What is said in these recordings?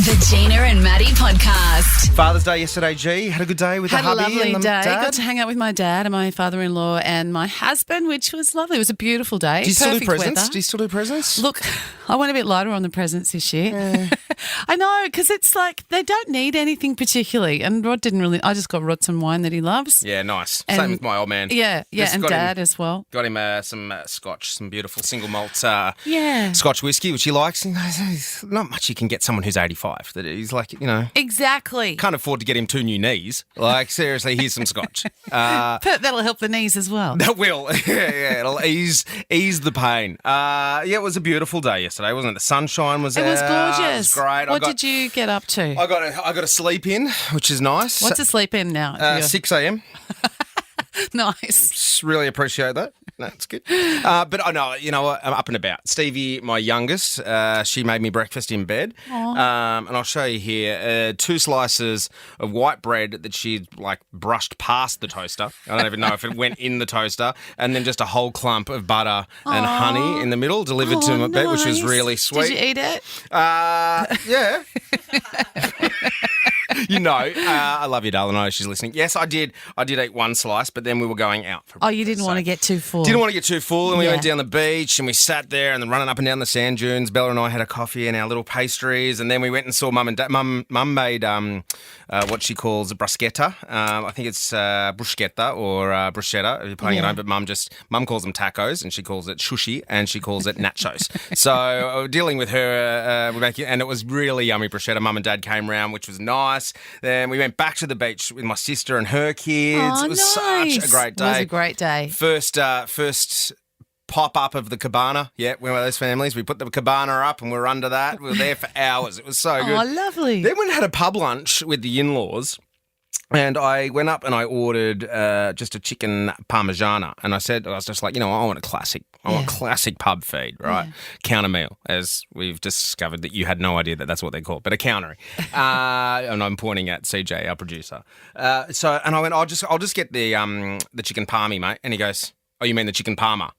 The Gina and Matty podcast. Father's Day yesterday, G. Had a good day with the Had a hubby lovely and the day. dad. Got to hang out with my dad and my father-in-law and my husband, which was lovely. It was a beautiful day. Do you still do Perfect presents? weather. Do you still do presents? Look, I went a bit lighter on the presents this year. I know, because it's like they don't need anything particularly. And Rod didn't really. I just got Rod some wine that he loves. Yeah, nice. And- Same with my old man. Yeah, Just and got Dad him- as well. Got him some scotch, some beautiful single malt Yeah. Scotch whiskey, which he likes. And there's not much you can get someone who's 85. That he's like, Exactly. can't afford to get him 2 new knees. Like, seriously, here's some scotch. That'll help the knees as well. That will. Yeah, it'll ease the pain. It was a beautiful day yesterday, wasn't it? The sunshine was It was out. gorgeous. It was great. What did you get up to? I got a sleep in, which is nice. What's a sleep in now? 6 a.m. Nice. Just really appreciate that. That's good. But I know, I'm up and about. Stevie, my youngest, she made me breakfast in bed. And I'll show you here 2 slices of white bread that she brushed past the toaster. I don't even know if it went in the toaster. And then just a whole clump of butter and honey in the middle delivered to my bed, which was nice. really sweet. Did you eat it? Yeah. I love you, darling. I know she's listening. Yes, I did. I did eat 1 slice, but then we were going out for Oh, you didn't want to get too full. Didn't want to get too full, and we Yeah. went down the beach and we sat there and then running up and down the sand dunes. Bella and I had a coffee and our little pastries, and then we went and saw Mum and Dad. Mum made what she calls a bruschetta. I think it's bruschetta or bruschetta if you're playing at home, but Mum calls them tacos and she calls it sushi and she calls it nachos. So dealing with her, and it was really yummy bruschetta. Mum and Dad came round, which was nice. Then we went back to the beach with my sister and her kids. Oh, it was nice. such a great day. It was a great day. First pop up of the cabana. Yeah, we're one of those families. We put the cabana up and we were under that. We were there for hours. It was so good. Oh, lovely. Then we had a pub lunch with the in-laws. And I went up and I ordered just a chicken parmigiana. And I was just like, I want a classic. I want classic pub feed, right? Yeah. Counter meal, as we've discovered that you had no idea that that's what they call it, but a countery. And I'm pointing at CJ, our producer. And I went, I'll just get the chicken parmy, mate. And he goes, oh, you mean the chicken parma?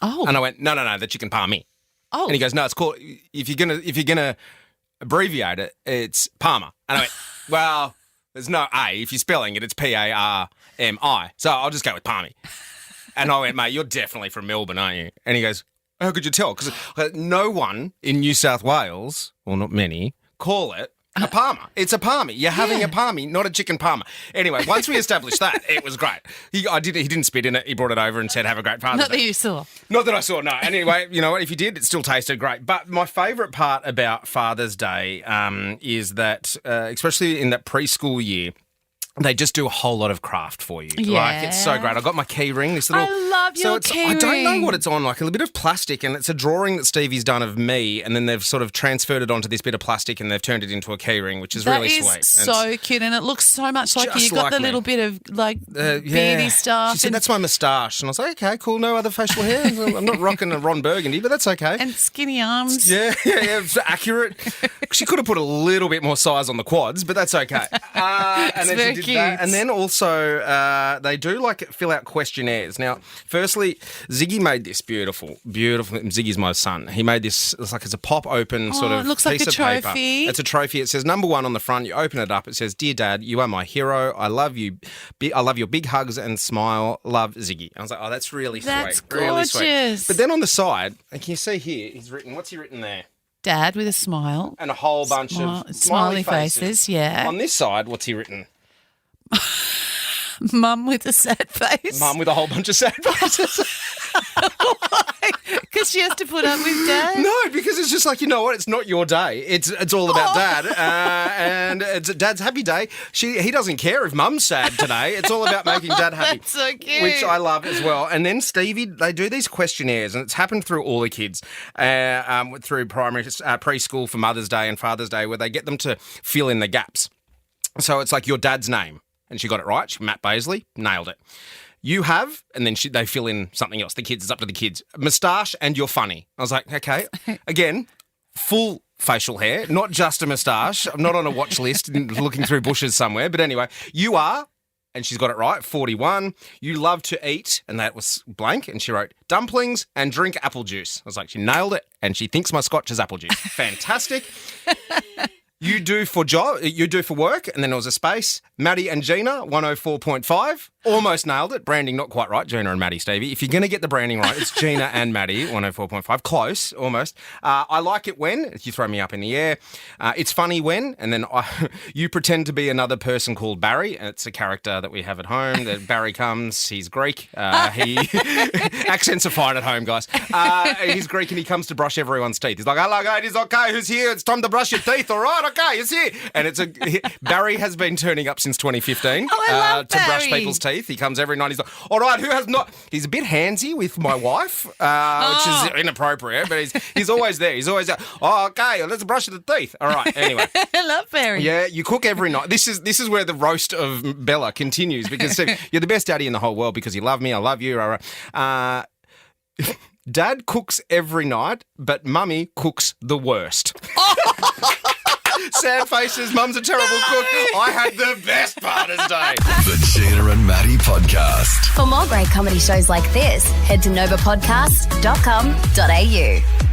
Oh. And I went, no, the chicken parmy. Oh. And he goes, no, it's called, if you're gonna abbreviate it, it's Parma. And I went, well, there's no A. If you're spelling it, it's Parmi. So I'll just go with Parmy. And I went, mate, you're definitely from Melbourne, aren't you? And he goes, how could you tell? Because no one in New South Wales, well, not many, call it a parma. It's a parmy. You're having a parmy, not a chicken parma. Anyway, once we established that, it was great. He didn't spit in it. He brought it over and said, have a great Father's Not that Day. you saw. Not that I saw, no. And anyway, you know what? If you did, it still tasted great. But my favourite part about Father's Day is that, especially in that preschool year, they just do a whole lot of craft for you. Yeah. It's so great. I got my key ring. This little. I love your key I don't know ring. what it's on. Like a bit of plastic, and it's a drawing that Stevie's done of me, and then they've sort of transferred it onto this bit of plastic, and they've turned it into a key ring, which is really sweet. That is so cute, and it looks so much like you. Just You've got like the me. little bit of beardy stuff. She said, and, that's my moustache. And I was like, okay, cool, no other facial hair. I'm not rocking a Ron Burgundy, but that's okay. and skinny arms. Yeah, it's accurate. She could have put a little bit more size on the quads, but that's okay. And then very she did that. cute. And then also they do fill out questionnaires. Now, firstly, Ziggy made this beautiful. Ziggy's my son. He made this. It's a pop open sort of it looks like piece a of trophy. paper. It's a trophy. It says number 1 on the front. You open it up. It says, "Dear Dad, you are my hero. I love you. I love your big hugs and smile. Love, Ziggy." And I was like, oh, that's really That's sweet. Really sweet. gorgeous. But then on the side, and can you see here? What's he written there? Dad with a smile. And a whole bunch of Smiley faces, yeah. On this side, what's he written? Mum with a sad face. Mum with a whole bunch of sad faces. Because she has to put up with Dad. No, because it's just like, you know what? It's not your day. It's all about Dad. And it's Dad's happy day. He doesn't care if Mum's sad today. It's all about making Dad happy. That's so cute. Which I love as well. And then Stevie, they do these questionnaires, and it's happened through all the kids, through primary, preschool for Mother's Day and Father's Day, where they get them to fill in the gaps. So it's like your dad's name. And she got it right. Matt Baisley, nailed it. You have, and then they fill in something else. The kids, it's up to the kids. Moustache and you're funny. I was like, okay. Again, full facial hair, not just a moustache. I'm not on a watch list looking through bushes somewhere. But anyway, you are, and she's got it right, 41. You love to eat, and that was blank. And she wrote dumplings and drink apple juice. I was like, she nailed it, and she thinks my scotch is apple juice. Fantastic. You do for work, and then there was a space. Matty and Gina, 104.5. Almost nailed it. Branding not quite right. Gina and Matty, Stevie. If you're going to get the branding right, it's Gina and Matty, 104.5. Close, almost. I like it when you throw me up in the air. It's funny when, and then you pretend to be another person called Barry. It's a character that we have at home. Barry comes. He's Greek. He accents are fine at home, guys. He's Greek and he comes to brush everyone's teeth. He's like, "Hello, guys. It's okay. Who's here? It's time to brush your teeth. All right, okay. It's here." And Barry has been turning up since 2015 I love to brush Barry. people's teeth. He comes every night. He's like, "All right, who has not?" He's a bit handsy with my wife, which is inappropriate, but he's always there. He's always there. "Oh, okay, let's brush the teeth." All right, anyway. I love Barry. Yeah, you cook every night. This is where the roast of Bella continues because Steve, you're the best daddy in the whole world because you love me, I love you. Dad cooks every night, but Mummy cooks the worst. Sad faces, Mum's a terrible cook. I had the best Father's Day. The Gina and Matty Podcast. For more great comedy shows like this, head to novapodcast.com.au.